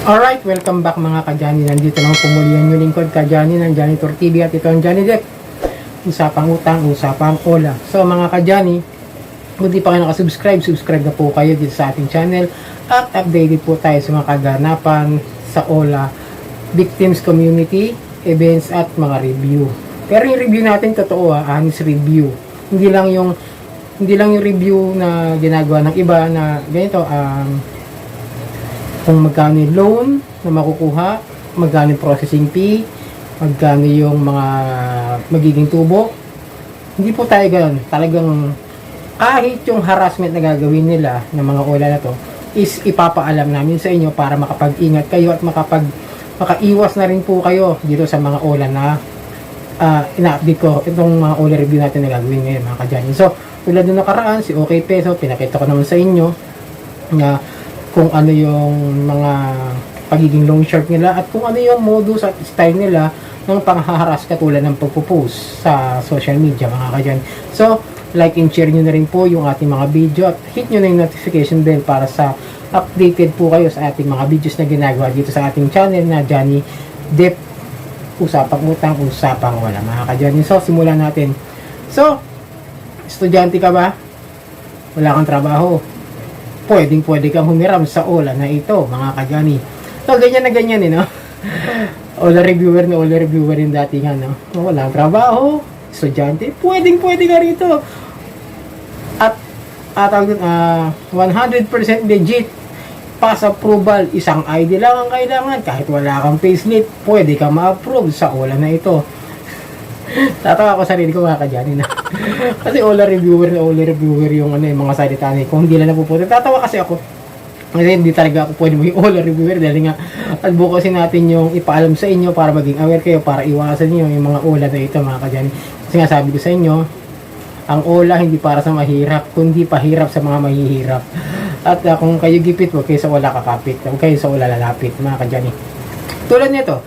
Alright, welcome back mga ka-Johnny. Nandito naman pumuli ang yung lingkod ka-Johnny ng Janitor TV at ito ang Johnny Depp. Usapang utang, usapang ola. So mga ka-Johnny, kung di pa kayo nakasubscribe, subscribe na po kayo dito sa ating channel at updated po tayo sa mga kaganapan sa ola, victims community, events at mga review. Pero yung review natin totoo honest review. Hindi lang yung review na ginagawa ng iba na ganito kung magkano yung loan na makukuha, magkano yung processing fee, magkano yung mga magiging tubo. Hindi po tayo ganoon. Talagang kahit yung harassment na gagawin nila ng mga ola na to is ipapaalam namin sa inyo para makapag-ingat kayo at makaiwas na rin po kayo dito sa mga ola na ina-update ko itong mga ola review natin na gagawin ngayon mga ka-Johnny. So tulad nung nakaraan si OK Peso, pinakita ko naman sa inyo na kung ano yung mga pagiging loan shark nila at kung ano yung modus at style nila ng panghaharas katulad ng pagpo-post sa social media mga ka-Johnny. So like and share nyo na rin po yung ating mga video at hit nyo na yung notification bell para sa updated po kayo sa ating mga videos na ginagawa dito sa ating channel na Johnny Depp. Usapang utang, usapang wala mga ka-Johnny. So simulan natin. So estudyante ka ba? Wala kang trabaho? Pwede kang humiram sa ola na ito mga ka-Johnny. So ganyan na ganyan no? Ola reviewer yung datingan no? Wala kang trabaho, estudyante, pwede ka rito. At 100% legit, pass approval, isang ID lang ang kailangan. Kahit wala kang payslip, pwede ka ma-approve sa ola na ito. Tatawa ako sarili ko mga ka-Johnny na. Kasi ola reviewer yung yung mga salita niya. Kung hindi lang napupunta, tatawa kasi ako. Kasi hindi talaga ako pwede maging ola reviewer dahil nga advocacy natin yung ipaalam sa inyo para maging aware kayo, para iwasan niyo yung mga ola na ito mga ka-Johnny. Kasi nga sabi ko sa inyo, ang ola hindi para sa mahirap, kundi pahirap sa mga mahihirap. At kung kayo gipit, huwag kayo sa ola kakapit, huwag kayo sa ola lalapit mga ka-Johnny. Tulad nito,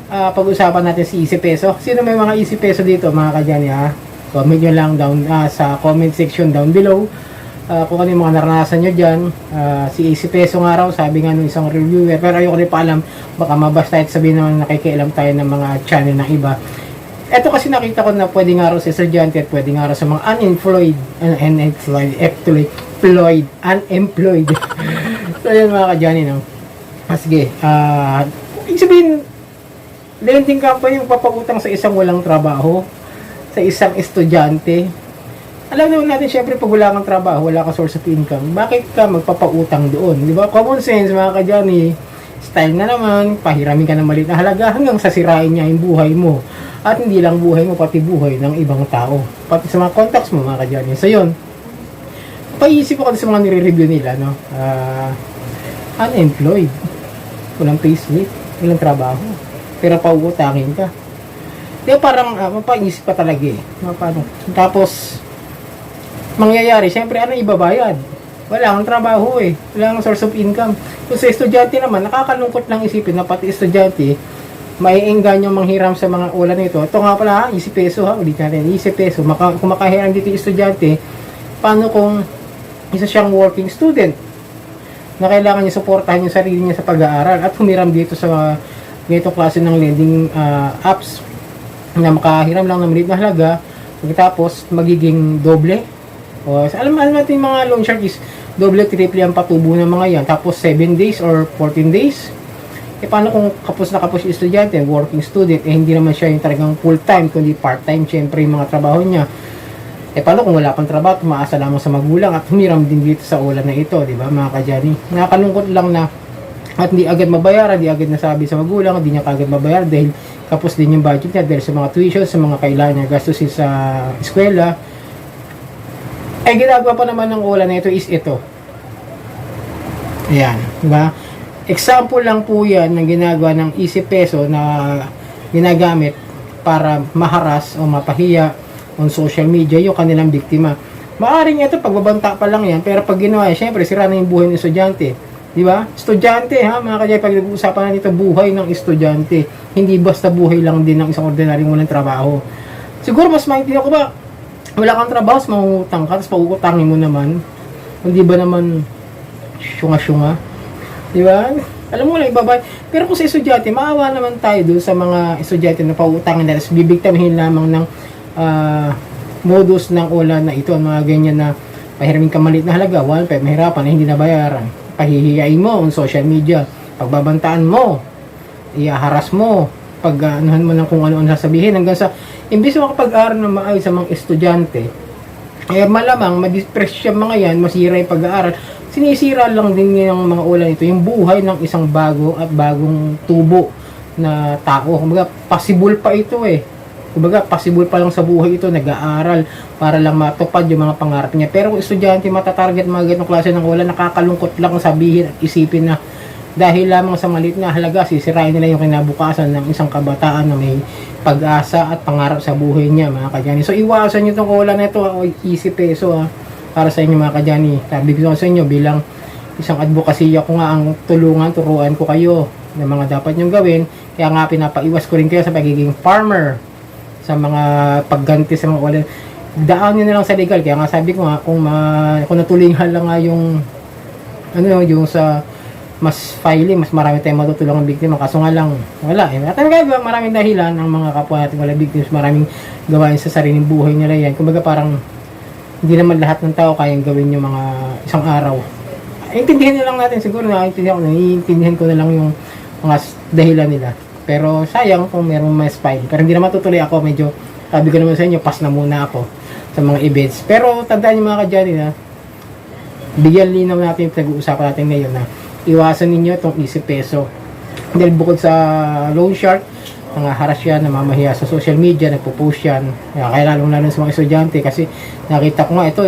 pag-usapan natin si Easy Peso. Sino may mga Easy Peso dito mga ka-Johnny comment nyo lang down sa comment section down below kung ano yung mga naranasan nyo dyan. Si Easy Peso nga raw, sabi nga nung isang reviewer, pero ayoko rin pa alam, baka mabasta at sabihin naman nakikialam tayo ng mga channel ng iba. Eto kasi nakita ko na pwede nga raw sa estudyante at pwede nga raw sa mga unemployed. So yun mga ka-Johnny no? Sige, ibig sabihin lending company yung papagutang sa isang walang trabaho, sa isang estudyante. Alam naman natin, syempre, pag wala kang trabaho, wala kang source of income, bakit ka magpapautang doon? Di ba? Common sense, mga ka-Johnny. Style na naman, pahiramin ka ng maliit na halaga hanggang sasirain niya yung buhay mo. At hindi lang buhay mo, pati buhay ng ibang tao. Pati sa mga contacts mo, mga ka-Johnny. So, yun. Paisip ko kasi sa mga nire-review nila, no? Unemployed. Walang payslip. Walang trabaho. Pero pauutangin ka. Di ba parang mapaisip ka talaga Paano? Tapos mangyayari, syempre ano ibabayad? Wala kang trabaho wala kang source of income. Kung sa estudyante naman, nakakalungkot lang isipin na pati estudyante maiengganyo manghiram sa mga ola nito. Ito nga pala, Easy Peso ulit natin, Easy Peso. Kung makahiram dito yung estudyante, paano kung isa siyang working student na kailangan niya suportahan yung sarili niya sa pag-aaral at humiram dito sa ganitong klase ng lending apps na makahiram lang ng maliit na halaga, pagkatapos magiging doble. Alam natin mga loan shark is doble, triple ang patubo ng mga yan, tapos 7 days or 14 days. Paano kung kapos yung estudyante, working student, hindi naman siya yung talagang full time kundi part time, syempre yung mga trabaho niya. Paano kung wala pang trabaho, tumaasa lamang sa magulang at humiram din dito sa ola na ito, di ba mga ka-Johnny? Nakakalungkot lang na at hindi agad mabayaran, hindi agad nasabi sa magulang, hindi niya kagad mabayaran dahil kapos din yung budget niya dahil sa mga tuition, sa mga kailangan niya gastusin sa eskwela. Ginagawa pa naman ng ola na ito is ito. Ayan, diba? Example lang po yan ng ginagawa ng Easy Peso na ginagamit para maharas o mapahiya on social media yung kanilang biktima. Maaring ito, pagbabanta pa lang yan, pero pag ginawa yan, syempre sira na yung buhay ng estudyante. Di ba? Estudyante mga ka-Johnny, pag nag-uusapan na dito buhay ng estudyante, hindi basta buhay lang din ng isang ordinaryong walang trabaho. Siguro mas maintindihan ko ba, wala kang trabaho, mangungutang ka, tapos pag-uutangin mo naman, hindi ba naman syunga-syunga? Di ba? Alam mo lang, ibabay. Pero kung sa estudyante, maawa naman tayo doon sa mga estudyante na pauutangin na bibigtamihin lamang ng modus ng ulan na ito. Mga ganyan na pahiramin ka maliit na halaga, 1.5, mahirapan na hindi nabayaran. Pahihiyain mo on social media. Pagbabantaan mo, iaharas mo, pag-anuhan mo ng kung ano-ano sasabihin hanggang sa imbis mo makapag-aaral ng maayos sa mga estudyante, malamang ma-depress yung mga yan, masira yung pag-aaral, sinisira lang din ng mga ulan ito yung buhay ng isang bagong tubo na tao. Kumbaga possible pa ito kumbaga possible pa lang sa buhay ito, nag-aaral para lang matupad yung mga pangarap niya. Pero kung estudyante matatarget mga ganong klase ng ulan, nakakalungkot lang sabihin at isipin na dahil lamang sa maliit na halaga, sisirain nila yung kinabukasan ng isang kabataan na may pag-asa at pangarap sa buhay niya, mga kadyani. So, iwasan nyo itong ulan na ito, easy peso para sa inyo mga kadyani. Sabi ko sa inyo, bilang isang advokasya ko nga ang turuan ko kayo ng mga dapat nyong gawin. Kaya nga pinapaiwas ko rin kayo sa pagiging farmer, sa mga pagganti sa mga ulan. Daan nyo na lang sa legal. Kaya nga sabi ko nga, kung natulingan lang nga yung yung sa mas filing, mas marami tayong matutulungan ng biktima. Kaso nga lang, wala At ang gagawa, maraming dahilan ang mga kapwa natin wala victims, maraming gawain sa sariling buhay nila yan. Kumbaga parang hindi naman lahat ng tao kayang gawin yung mga isang araw. Intindihan na lang natin siguro, naiintindihan ko na lang yung mga dahilan nila. Pero sayang kung merong mas file. Pero hindi naman tutuloy ako, medyo sabi ko naman sa inyo, pass na muna ako sa mga events. Pero tandaan nyo mga kadyani na bigyan linaw natin yung pinag-uusapan natin ngayon na iwasan ninyo itong easy peso. Dahil bukod sa loan shark, nangaharas yan, namamahiya sa social media, nagpo-post yan. Kaya lalong-lalong sa mga estudyante kasi nakita ko nga ito,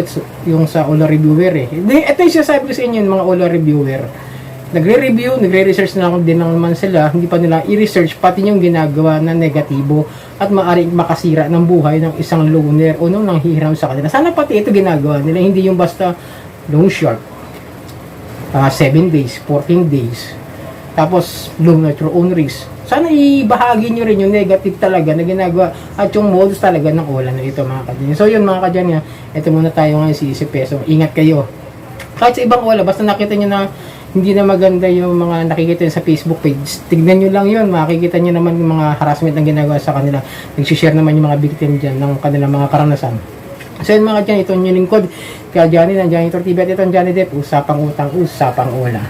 yung sa Ola Reviewer Ito yung sinasabi ko sa inyo, yung mga Ola Reviewer. Nagre-review, nagre-research na din naman sila, hindi pa nila i-research pati yung ginagawa na negatibo at maaaring makasira ng buhay ng isang loaner o nung nanghihiram sa kanila. Sana pati ito ginagawa nila, hindi yung basta loan shark. 7 days, 14 days. Tapos, loan at your own risk. Sana ibahagi nyo rin yung negative talaga na ginagawa at yung modus talaga ng ulan na ito mga kadyan. So yun mga kadyan, ito muna tayo ngayon si Easy Peso. Ingat kayo. Kahit sa ibang ulan, basta nakita nyo na hindi na maganda yung mga nakikita nyo sa Facebook page, tignan nyo lang yun. Makikita nyo naman yung mga harassment na ginagawa sa kanila. Nagsishare naman yung mga victim dyan ng kanilang mga karanasan. So yun mga kadyan, ito yung lingkod. Kaya Johnny ng Janitor TV at ito ang Johnny Depp. Usapang utang, usapang ulan.